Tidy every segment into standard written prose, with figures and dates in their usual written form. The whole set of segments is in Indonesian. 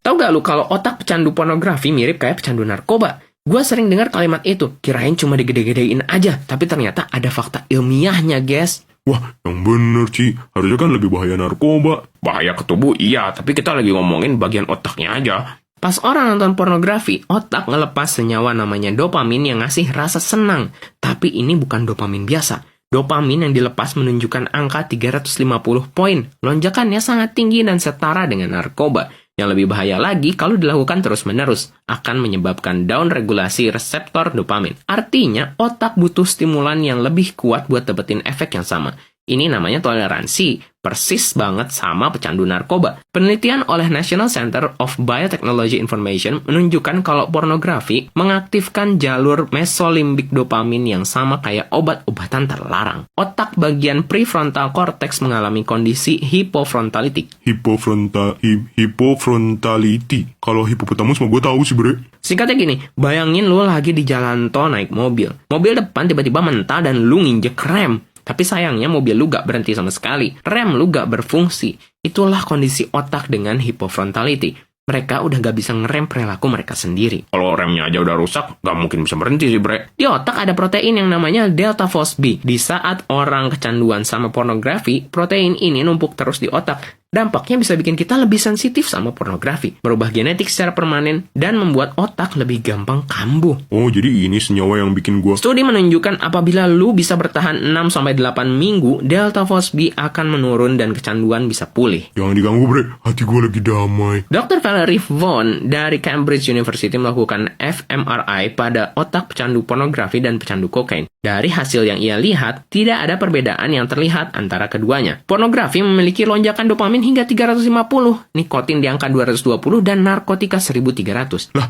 Tahu gak lu kalau otak pecandu pornografi mirip kayak pecandu narkoba? Gua sering dengar kalimat itu, kirain cuma digede-gedein aja, tapi ternyata ada fakta ilmiahnya, guys. Wah, yang bener, Ci. Harusnya kan lebih bahaya narkoba. Bahaya ke tubuh iya, tapi kita lagi ngomongin bagian otaknya aja. Pas orang nonton pornografi, otak ngelepas senyawa namanya dopamin yang ngasih rasa senang. Tapi ini bukan dopamin biasa. Dopamin yang dilepas menunjukkan angka 350 poin. Lonjakannya sangat tinggi dan setara dengan narkoba. Yang lebih bahaya lagi, kalau dilakukan terus-menerus, akan menyebabkan down regulasi reseptor dopamin. Artinya, otak butuh stimulan yang lebih kuat buat dapetin efek yang sama. Ini namanya toleransi, persis banget sama pecandu narkoba. Penelitian oleh National Center of Biotechnology Information menunjukkan kalau pornografi mengaktifkan jalur mesolimbik dopamin yang sama kayak obat-obatan terlarang. Otak bagian prefrontal cortex mengalami kondisi hypofrontality. Hypofrontality. Kalau hipopotamus mah gue tahu sih, bre. Singkatnya gini, bayangin lu lagi di jalan tol naik mobil. Mobil depan tiba-tiba mentah dan lu nginjek rem. Tapi sayangnya mobil lu gak berhenti sama sekali. Rem lu gak berfungsi. Itulah kondisi otak dengan hypofrontality. Mereka udah gak bisa ngerem perilaku mereka sendiri. Kalau remnya aja udah rusak, gak mungkin bisa berhenti sih, bre. Di otak ada protein yang namanya delta phosphate. Di saat orang kecanduan sama pornografi, protein ini numpuk terus di otak. Dampaknya bisa bikin kita lebih sensitif sama pornografi, merubah genetik secara permanen, dan membuat otak lebih gampang kambuh. Oh, jadi ini senyawa yang bikin gua... Studi menunjukkan apabila lu bisa bertahan 6-8 minggu, delta phosphate akan menurun dan kecanduan bisa pulih. Jangan diganggu, bre. Hati gua lagi damai. Dr. Valerie Vaughan dari Cambridge University melakukan fMRI pada otak pecandu pornografi dan pecandu kokain. Dari hasil yang ia lihat, tidak ada perbedaan yang terlihat antara keduanya. Pornografi memiliki lonjakan dopamin hingga 350, nikotin di angka 220, dan narkotika 1300. Lah,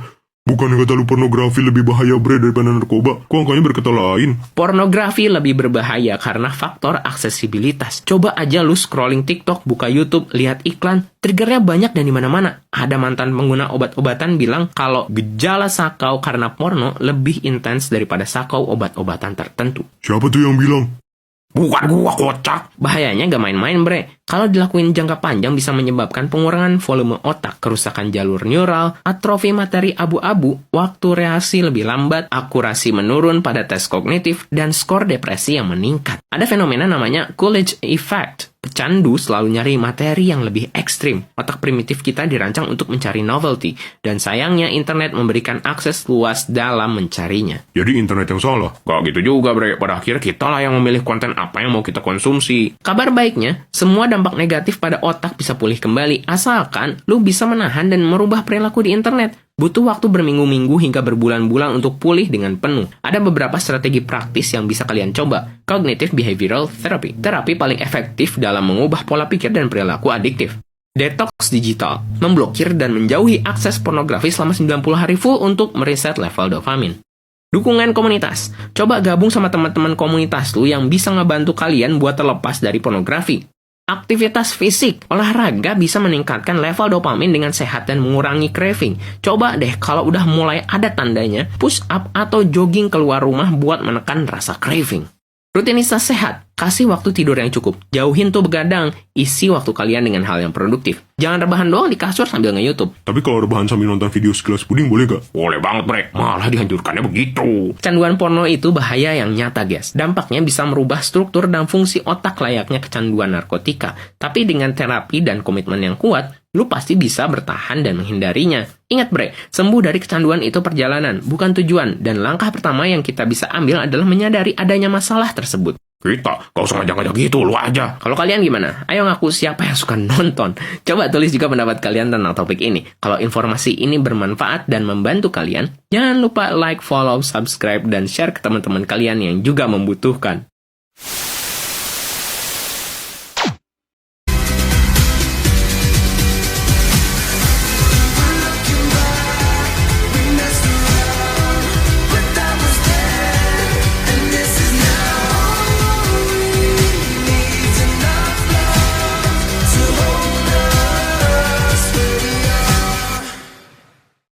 bukan kata lu pornografi lebih bahaya, bre, daripada narkoba? Kok angkanya berkata lain? Pornografi lebih berbahaya karena faktor aksesibilitas. Coba aja lu scrolling TikTok, buka YouTube, lihat iklan, triggernya banyak dan di mana-mana. Ada mantan pengguna obat-obatan bilang kalau gejala sakau karena porno lebih intens daripada sakau obat-obatan tertentu. Siapa tuh yang bilang? Bukan gua, kocak. Bahayanya gak main-main, bre. Kalau dilakuin jangka panjang bisa menyebabkan pengurangan volume otak, kerusakan jalur neural, atrofi materi abu-abu, waktu reaksi lebih lambat, akurasi menurun pada tes kognitif, dan skor depresi yang meningkat. Ada fenomena namanya Coolidge Effect. Pecandu selalu nyari materi yang lebih ekstrim. Otak primitif kita dirancang untuk mencari novelty, dan sayangnya internet memberikan akses luas dalam mencarinya. Jadi internet yang salah? Gak gitu juga, bre. Pada akhirnya kita lah yang memilih konten apa yang mau kita konsumsi. Kabar baiknya, semua dampak negatif pada otak bisa pulih kembali, asalkan lu bisa menahan dan merubah perilaku di internet. Butuh waktu berminggu-minggu hingga berbulan-bulan untuk pulih dengan penuh. Ada beberapa strategi praktis yang bisa kalian coba. Cognitive Behavioral Therapy. Terapi paling efektif dalam mengubah pola pikir dan perilaku adiktif. Detox digital. Memblokir dan menjauhi akses pornografi selama 90 hari full untuk mereset level dopamin. Dukungan komunitas. Coba gabung sama teman-teman komunitas lu yang bisa ngebantu kalian buat terlepas dari pornografi. Aktivitas fisik, olahraga bisa meningkatkan level dopamin dengan sehat dan mengurangi craving. Coba deh kalau udah mulai ada tandanya, push up atau jogging keluar rumah buat menekan rasa craving. Rutinitas sehat, kasih waktu tidur yang cukup. Jauhin tuh begadang, isi waktu kalian dengan hal yang produktif. Jangan rebahan doang di kasur sambil nge-YouTube. Tapi kalau rebahan sambil nonton video sekilas puding boleh gak? Boleh banget, bre. Malah dianjurkannya begitu. Kecanduan porno itu bahaya yang nyata, guys. Dampaknya bisa merubah struktur dan fungsi otak layaknya kecanduan narkotika. Tapi dengan terapi dan komitmen yang kuat, lu pasti bisa bertahan dan menghindarinya. Ingat, bre, sembuh dari kecanduan itu perjalanan, bukan tujuan. Dan langkah pertama yang kita bisa ambil adalah menyadari adanya masalah tersebut. Kita, gak usah ngajak-ngajak gitu, lu aja. Kalau kalian gimana? Ayo ngaku siapa yang suka nonton. Coba tulis juga pendapat kalian tentang topik ini. Kalau informasi ini bermanfaat dan membantu kalian, jangan lupa like, follow, subscribe, dan share ke teman-teman kalian yang juga membutuhkan.